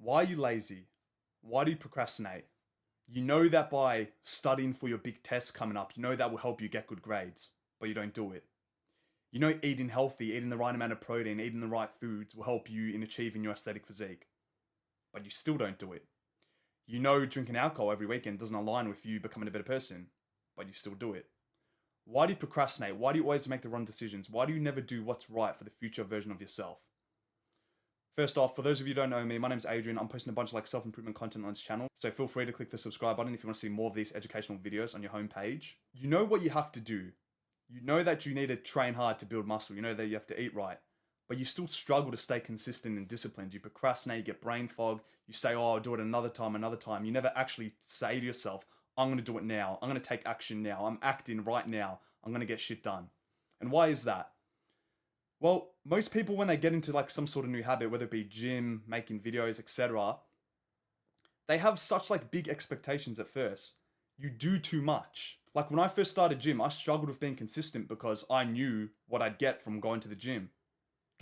Why are you lazy? Why do you procrastinate? You know that by studying for your big test coming up, you know that will help you get good grades, but you don't do it. You know eating healthy, eating the right amount of protein, eating the right foods will help you in achieving your aesthetic physique, but you still don't do it. You know drinking alcohol every weekend doesn't align with you becoming a better person, but you still do it. Why do you procrastinate? Why do you always make the wrong decisions? Why do you never do what's right for the future version of yourself? First off, for those of you who don't know me, my name's Adrian. I'm posting a bunch of self-improvement content on this channel. So feel free to click the subscribe button if you want to see more of these educational videos on your homepage. You know what you have to do. You know that you need to train hard to build muscle. You know that you have to eat right. But you still struggle to stay consistent and disciplined. You procrastinate, you get brain fog. You say, oh, I'll do it another time, another time. You never actually say to yourself, I'm going to do it now. I'm going to take action now. I'm acting right now. I'm going to get shit done. And why is that? Well, most people, when they get into some sort of new habit, whether it be gym, making videos, etc., they have such big expectations at first. You do too much. Like when I first started gym, I struggled with being consistent because I knew what I'd get from going to the gym.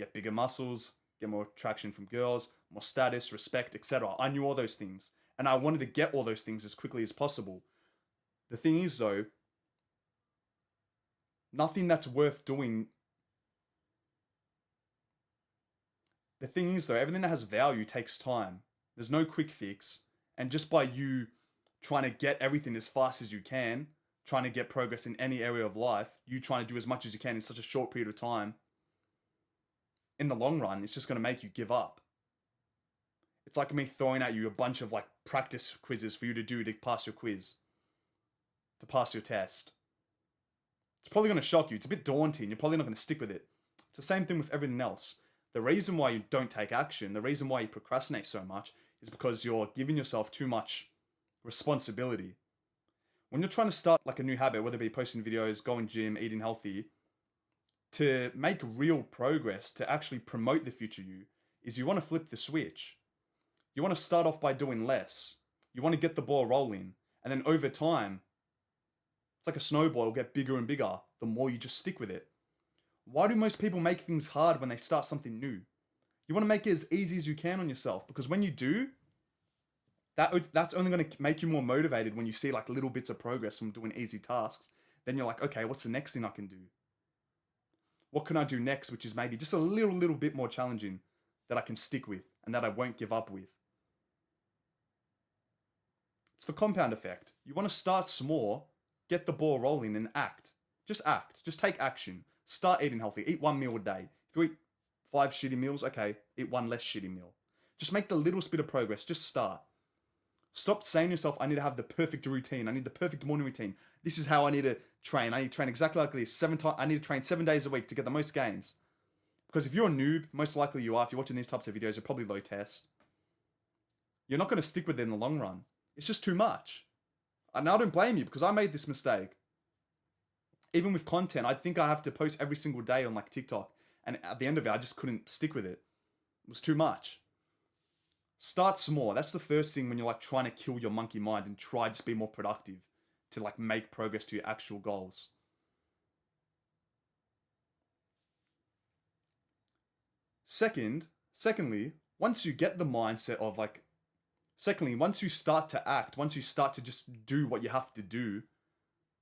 Get bigger muscles, get more attraction from girls, more status, respect, etc. I knew all those things. And I wanted to get all those things as quickly as possible. The thing is though, nothing that's worth doing. The thing is though, everything that has value takes time. There's no quick fix. And just by you trying to get everything as fast as you can, trying to get progress in any area of life, you trying to do as much as you can in such a short period of time, in the long run, it's just going to make you give up. It's like me throwing at you a bunch of practice quizzes for you to do to pass your quiz, to pass your test. It's probably going to shock you. It's a bit daunting. You're probably not going to stick with it. It's the same thing with everything else. The reason why you don't take action, the reason why you procrastinate so much is because you're giving yourself too much responsibility. When you're trying to start a new habit, whether it be posting videos, going gym, eating healthy, to make real progress, to actually promote the future you, is you want to flip the switch. You want to start off by doing less. You want to get the ball rolling. And then over time, it's like a snowball, it'll get bigger and bigger the more you just stick with it. Why do most people make things hard when they start something new? You want to make it as easy as you can on yourself, because when you do, that's only going to make you more motivated when you see little bits of progress from doing easy tasks. Then you're like, okay, what's the next thing I can do? What can I do next, which is maybe just a little bit more challenging that I can stick with and that I won't give up with? It's the compound effect. You want to start small, get the ball rolling and act. Just act. Just take action. Start eating healthy. Eat one meal a day. If you eat 5 shitty meals, okay, eat one less shitty meal. Just make the littlest bit of progress. Just start. Stop saying to yourself, I need to have the perfect routine. I need the perfect morning routine. This is how I need to train. I need to train exactly like this. I need to train 7 days a week to get the most gains. Because if you're a noob, most likely you are. If you're watching these types of videos, you're probably low test. You're not going to stick with it in the long run. It's just too much. And I don't blame you, because I made this mistake. Even with content, I think I have to post every single day on TikTok. And at the end of it, I just couldn't stick with it. It was too much. Start small. That's the first thing when you're trying to kill your monkey mind and try to be more productive to make progress to your actual goals. Secondly, once you get the mindset of once you start to act, once you start to just do what you have to do,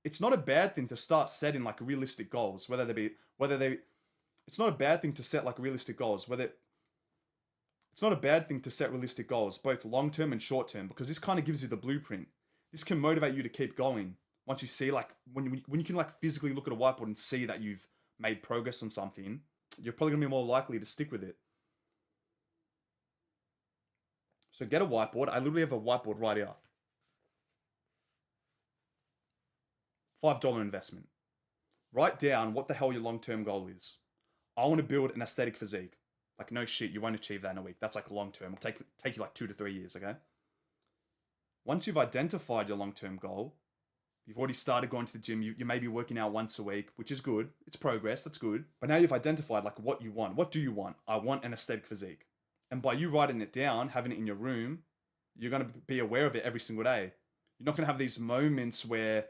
it's not a bad thing to start setting realistic goals, it's not a bad thing to set realistic goals, it's not a bad thing to set realistic goals, both long-term and short-term, because this kind of gives you the blueprint. This can motivate you to keep going. Once you see when you can physically look at a whiteboard and see that you've made progress on something, you're probably going to be more likely to stick with it. So get a whiteboard. I literally have a whiteboard right here. $5 investment. Write down what the hell your long-term goal is. I want to build an aesthetic physique. No shit, you won't achieve that in a week. That's long-term. It'll take you 2 to 3 years, okay? Once you've identified your long-term goal, you've already started going to the gym, you may be working out once a week, which is good. It's progress, that's good. But now you've identified what you want. What do you want? I want an aesthetic physique. And by you writing it down, having it in your room, you're going to be aware of it every single day. You're not going to have these moments where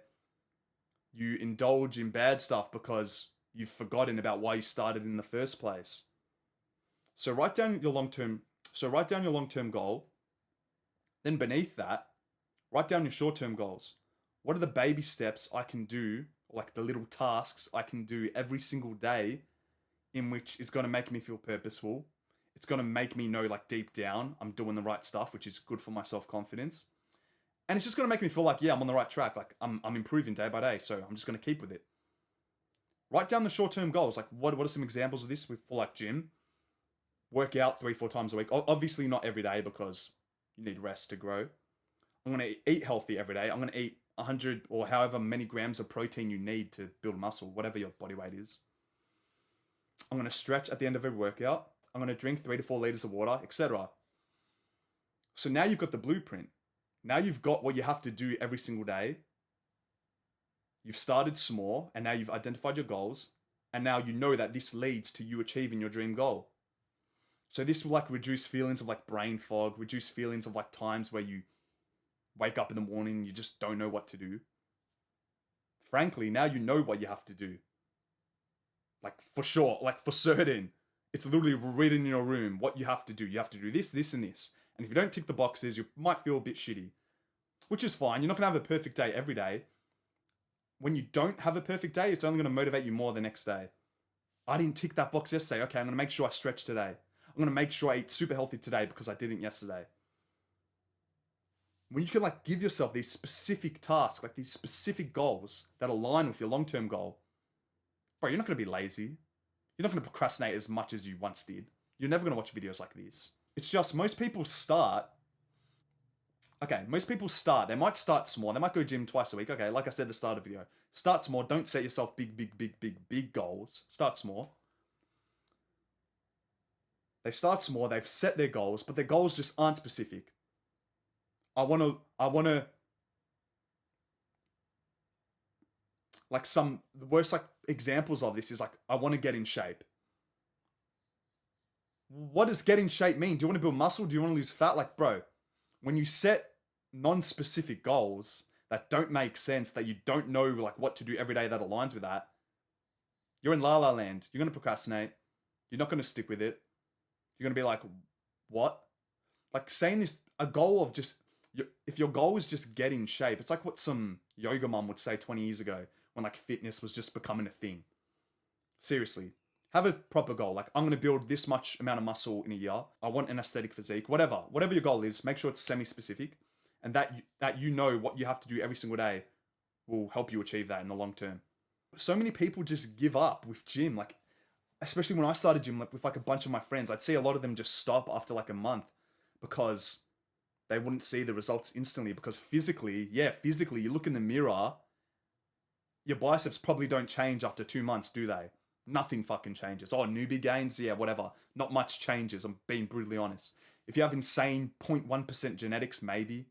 you indulge in bad stuff because you've forgotten about why you started in the first place. So write down your long-term goal. Then beneath that, write down your short-term goals. What are the baby steps I can do, like the little tasks I can do every single day in which is going to make me feel purposeful? It's going to make me know, like, deep down I'm doing the right stuff, which is good for my self-confidence. And it's just going to make me feel like, yeah, I'm on the right track. Like, I'm improving day by day. So I'm just going to keep with it. Write down the short-term goals. Like, what are some examples of this for, like, gym? Work out 3-4 times a week. Obviously not every day because you need rest to grow. I'm going to eat healthy every day. I'm going to eat 100 or however many grams of protein you need to build muscle, whatever your body weight is. I'm going to stretch at the end of every workout. I'm going to drink 3 to 4 liters of water, etc. So now you've got the blueprint. Now you've got what you have to do every single day. You've started small and now you've identified your goals. And now you know that this leads to you achieving your dream goal. So this will like reduce feelings of like brain fog, reduce feelings of like times where you wake up in the morning and you just don't know what to do. Frankly, now you know what you have to do. Like for sure, like for certain. It's literally written in your room what you have to do. You have to do this, this, and this. And if you don't tick the boxes, you might feel a bit shitty. Which is fine. You're not going to have a perfect day every day. When you don't have a perfect day, it's only going to motivate you more the next day. I didn't tick that box yesterday. Okay, I'm going to make sure I stretch today. I'm going to make sure I eat super healthy today because I didn't yesterday. When you can like give yourself these specific tasks, like these specific goals that align with your long-term goal, bro, you're not going to be lazy. You're not going to procrastinate as much as you once did. You're never going to watch videos like this. It's just most people start. Okay, most people start. They might start small. They might go gym twice a week. Okay, like I said at the start of the video. Start small. Don't set yourself big goals. Start small. They start small. They've set their goals, but their goals just aren't specific. I want to, like the worst like examples of this is like, I want to get in shape. What does get in shape mean? Do you want to build muscle? Do you want to lose fat? Like, bro, when you set non-specific goals that don't make sense, that you don't know like what to do every day that aligns with that, you're in la la land. You're going to procrastinate. You're not going to stick with it. You're going to be like, what? Like saying this, a goal of just, if your goal is just get in shape, it's like what some yoga mom would say 20 years ago when like fitness was just becoming a thing. Seriously, have a proper goal. Like, I'm going to build this much amount of muscle in a year. I want an aesthetic physique, whatever your goal is, make sure it's semi-specific and that you know what you have to do every single day will help you achieve that in the long term. So many people just give up with gym. Like, especially when I started gym, like with like a bunch of my friends, I'd see a lot of them just stop after like a month because they wouldn't see the results instantly because physically, you look in the mirror, your biceps probably don't change after 2 months, do they? Nothing fucking changes. Oh, newbie gains? Yeah, whatever. Not much changes, I'm being brutally honest. If you have insane 0.1% genetics, maybe.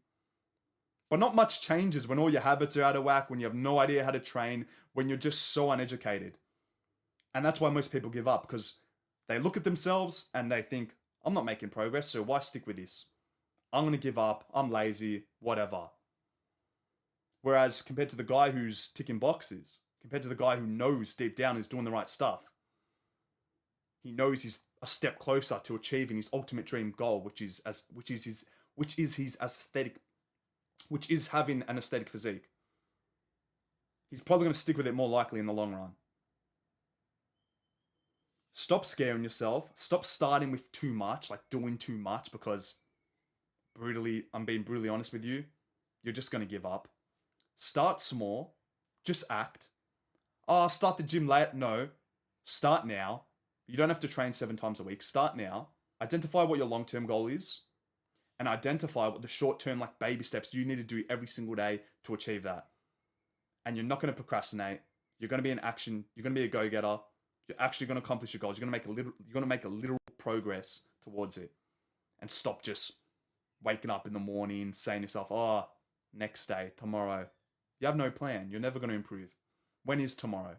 But not much changes when all your habits are out of whack, when you have no idea how to train, when you're just so uneducated. And that's why most people give up, because they look at themselves and they think, I'm not making progress, so why stick with this? I'm going to give up, I'm lazy, whatever. Whereas compared to the guy who's ticking boxes, compared to the guy who knows deep down is doing the right stuff, he knows he's a step closer to achieving his ultimate dream goal, which is having an aesthetic physique. He's probably going to stick with it more likely in the long run. Stop scaring yourself. Stop starting with too much, like doing too much, because I'm being brutally honest with you, you're just going to give up. Start small. Just act. Oh, start the gym late. No. Start now. You don't have to train 7 times a week. Start now. Identify what your long-term goal is and identify what the short-term like baby steps you need to do every single day to achieve that. And you're not going to procrastinate. You're going to be in action. You're going to be a go-getter. You're actually going to accomplish your goals. You're going to make a literal progress towards it. And stop just waking up in the morning saying to yourself, oh, next day, tomorrow. You have no plan. You're never going to improve. When is tomorrow?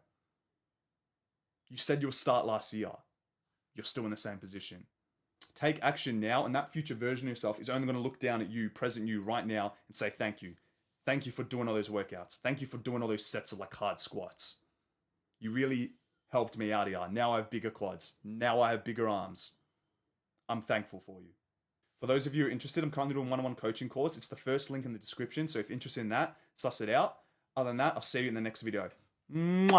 You said you'll start last year. You're still in the same position. Take action now, and that future version of yourself is only going to look down at you, present you right now, and say thank you. Thank you for doing all those workouts. Thank you for doing all those sets of like hard squats. You really helped me out here. Now I have bigger quads. Now I have bigger arms. I'm thankful for you. For those of you who are interested, I'm currently doing one-on-one coaching course. It's the first link in the description. So if you're interested in that, suss it out. Other than that, I'll see you in the next video. Mwah!